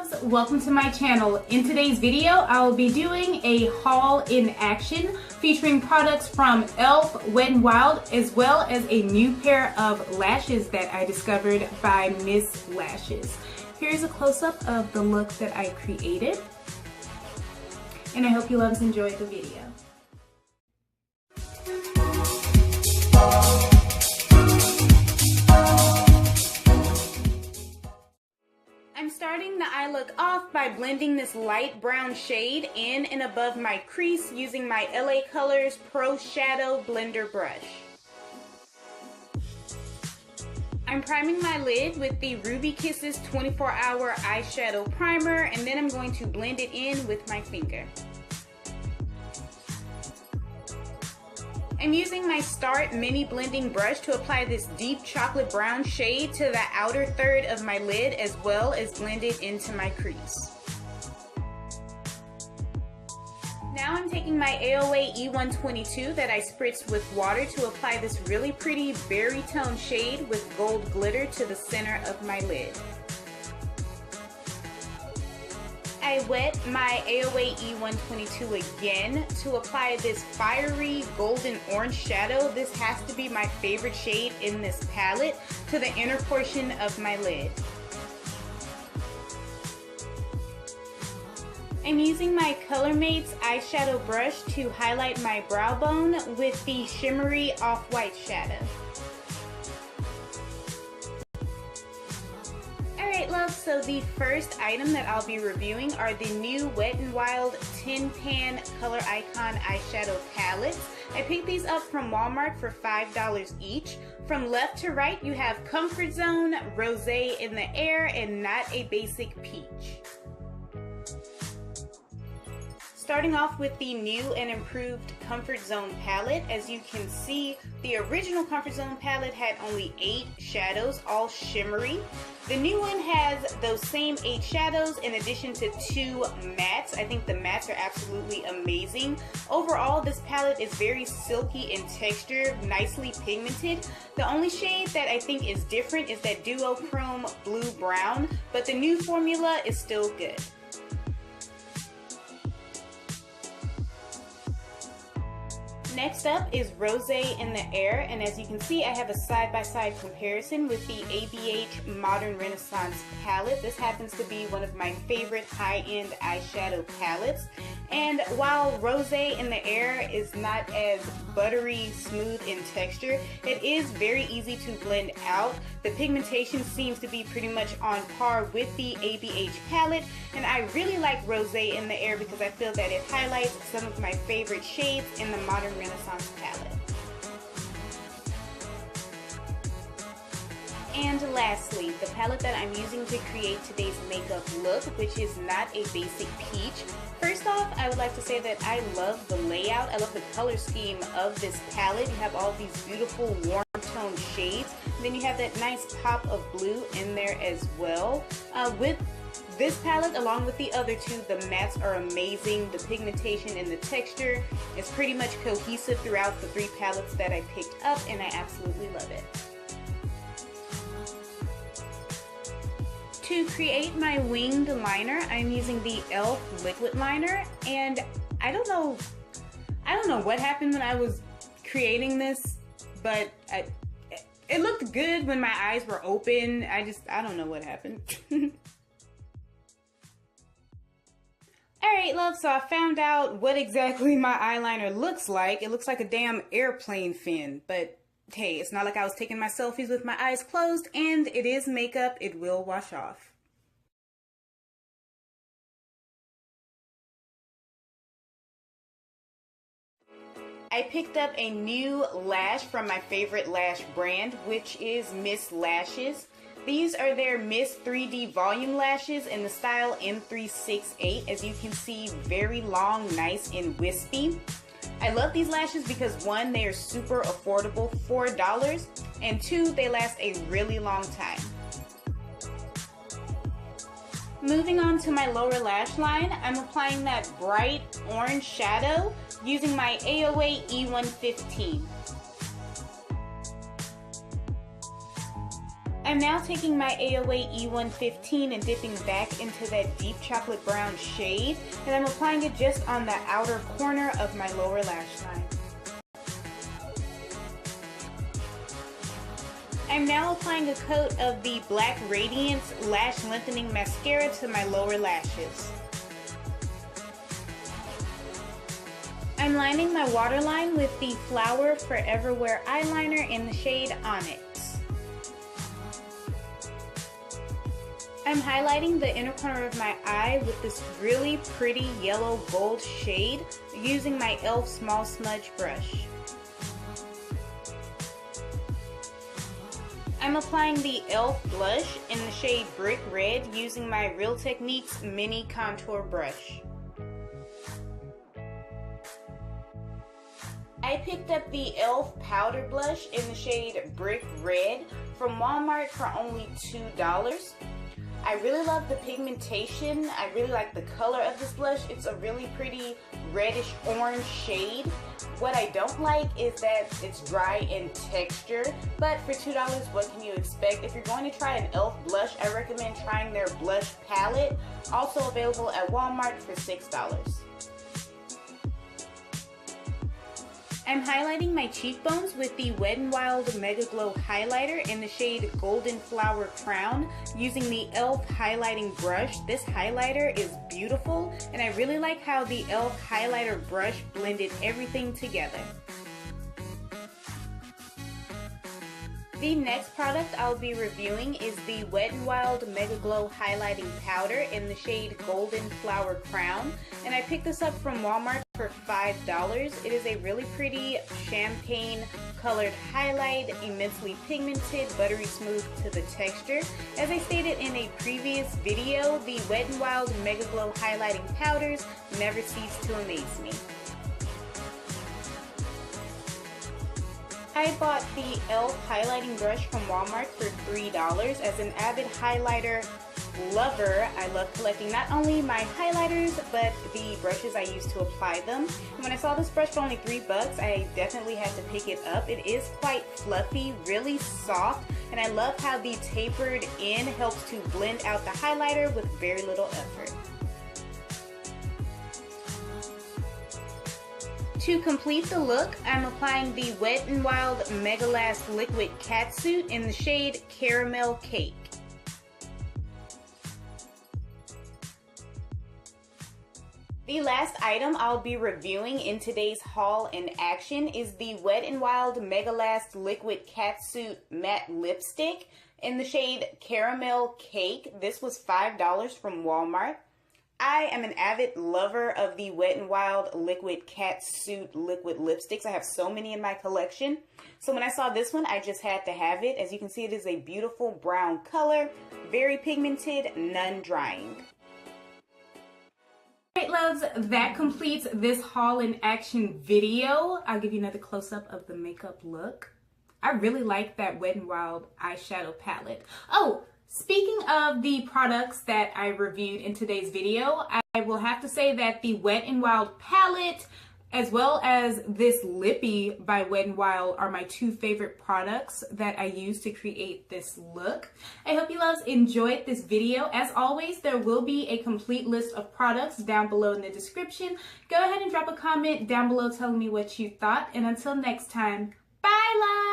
loves, welcome to my channel. In today's video, I will be doing a haul in action featuring products from E.L.F Wet n Wild as well as a new pair of lashes that I discovered by Miss Lashes. Here's a close-up of the look that I created, and I hope you loves enjoyed the video. I'm starting the eye look off by blending this light brown shade in and above my crease using my LA Colors Pro Shadow Blender brush. I'm priming my lid with the Ruby Kisses 24-Hour Eyeshadow Primer, and then I'm going to blend it in with my finger. I'm using my Start Mini Blending Brush to apply this deep chocolate brown shade to the outer third of my lid as well as blend it into my crease. Now I'm taking my AOA E122 that I spritzed with water to apply this really pretty berry tone shade with gold glitter to the center of my lid. I wet my AOA E122 again to apply this fiery golden orange shadow. This has to be my favorite shade in this palette to the inner portion of my lid. I'm using my ColorMates eyeshadow brush to highlight my brow bone with the shimmery off-white shadow. Alright loves, so the first item that I'll be reviewing are the new Wet n Wild Tin Pan ColorIcon eyeshadow palettes. I picked these up from Walmart for $5 each. From left to right you have Comfort Zone, Rosé in the Air, and Not a Basic Peach. Starting off with the new and improved Comfort Zone palette. As you can see, the original Comfort Zone palette had only 8 shadows, all shimmery. The new one has those same 8 shadows in addition to 2 mattes. I think the mattes are absolutely amazing. Overall, this palette is very silky in texture, nicely pigmented. The only shade that I think is different is that duochrome blue brown, but the new formula is still good. Next up is Rosé in the Air, and as you can see I have a side-by-side comparison with the ABH Modern Renaissance palette. This happens to be one of my favorite high-end eyeshadow palettes, and while Rosé in the Air is not as buttery smooth in texture, it is very easy to blend out. The pigmentation seems to be pretty much on par with the ABH palette, and I really like Rosé in the Air because I feel that it highlights some of my favorite shades in the Modern Renaissance palette. And lastly, the palette that I'm using to create today's makeup look, which is Not a Basic Peach. First off, I would like to say that I love the layout. I love the color scheme of this palette. You have all these beautiful warm tone shades. And then you have that nice pop of blue in there as well. With this palette, along with the other two, the mattes are amazing. The pigmentation and the texture is pretty much cohesive throughout the 3 palettes that I picked up, and I absolutely love it. To create my winged liner, I'm using the E.L.F liquid liner, and I don't know what happened when I was creating this, but it looked good when my eyes were open. I don't know what happened. Alright love, so I found out what exactly my eyeliner looks like. It looks like a damn airplane fin, but hey, it's not like I was taking my selfies with my eyes closed, and it is makeup, it will wash off. I picked up a new lash from my favorite lash brand, which is Miss Lashes. These are their Miss 3D Volume Lashes in the style M368. As you can see, very long, nice, and wispy. I love these lashes because 1, they are super affordable, $4, and 2, they last a really long time. Moving on to my lower lash line, I'm applying that bright orange shadow using my AOA E115. I'm now taking my AOA E115 and dipping back into that deep chocolate brown shade, and I'm applying it just on the outer corner of my lower lash line. I'm now applying a coat of the Black Radiance Lash Lengthening Mascara to my lower lashes. I'm lining my waterline with the Flower Forever Wear eyeliner in the shade Onyx. I'm highlighting the inner corner of my eye with this really pretty yellow gold shade using my E.L.F Small Smudge brush. I'm applying the E.L.F Blush in the shade Brick Red using my Real Techniques mini contour brush. I picked up the E.L.F powder blush in the shade Brick Red from Walmart for only $2. I really love the pigmentation. I really like the color of this blush. It's a really pretty reddish orange shade. What I don't like is that it's dry in texture, but for $2, what can you expect? If you're going to try an E.L.F blush, I recommend trying their blush palette, also available at Walmart for $6. I'm highlighting my cheekbones with the Wet n Wild MegaGlo Highlighter in the shade Golden Flower Crown using the E.L.F Highlighting Brush. This highlighter is beautiful, and I really like how the E.L.F Highlighter brush blended everything together. The next product I'll be reviewing is the Wet n Wild MegaGlo Highlighting Powder in the shade Golden Flower Crown, and I picked this up from Walmart for $5. It is a really pretty champagne colored highlight, immensely pigmented, buttery smooth to the texture. As I stated in a previous video, the Wet n Wild MegaGlo Highlighting Powders never cease to amaze me. I bought the E.L.F highlighting brush from Walmart for $3. As an avid highlighter lover, I love collecting not only my highlighters, but the brushes I use to apply them. And when I saw this brush for only $3, I definitely had to pick it up. It is quite fluffy, really soft, and I love how the tapered end helps to blend out the highlighter with very little effort. To complete the look, I'm applying the Wet n Wild Megalast Liquid Catsuit in the shade Caramel Cake. The last item I'll be reviewing in today's haul in action is the Wet n Wild Megalast Liquid Catsuit Matte Lipstick in the shade Caramel Cake. This was $5 from Walmart. I am an avid lover of the Wet n Wild Liquid Catsuit liquid lipsticks. I have so many in my collection. So when I saw this one, I just had to have it. As you can see, it is a beautiful brown color, very pigmented, non-drying. Alright loves, that completes this haul in action video. I'll give you another close-up of the makeup look. I really like that Wet n Wild eyeshadow palette. Oh! Speaking of the products that I reviewed in today's video, I will have to say that the Wet n Wild palette as well as this Lippy by Wet n Wild are my two favorite products that I use to create this look. I hope you loves enjoyed this video. As always, there will be a complete list of products down below in the description. Go ahead and drop a comment down below telling me what you thought, and until next time, bye loves!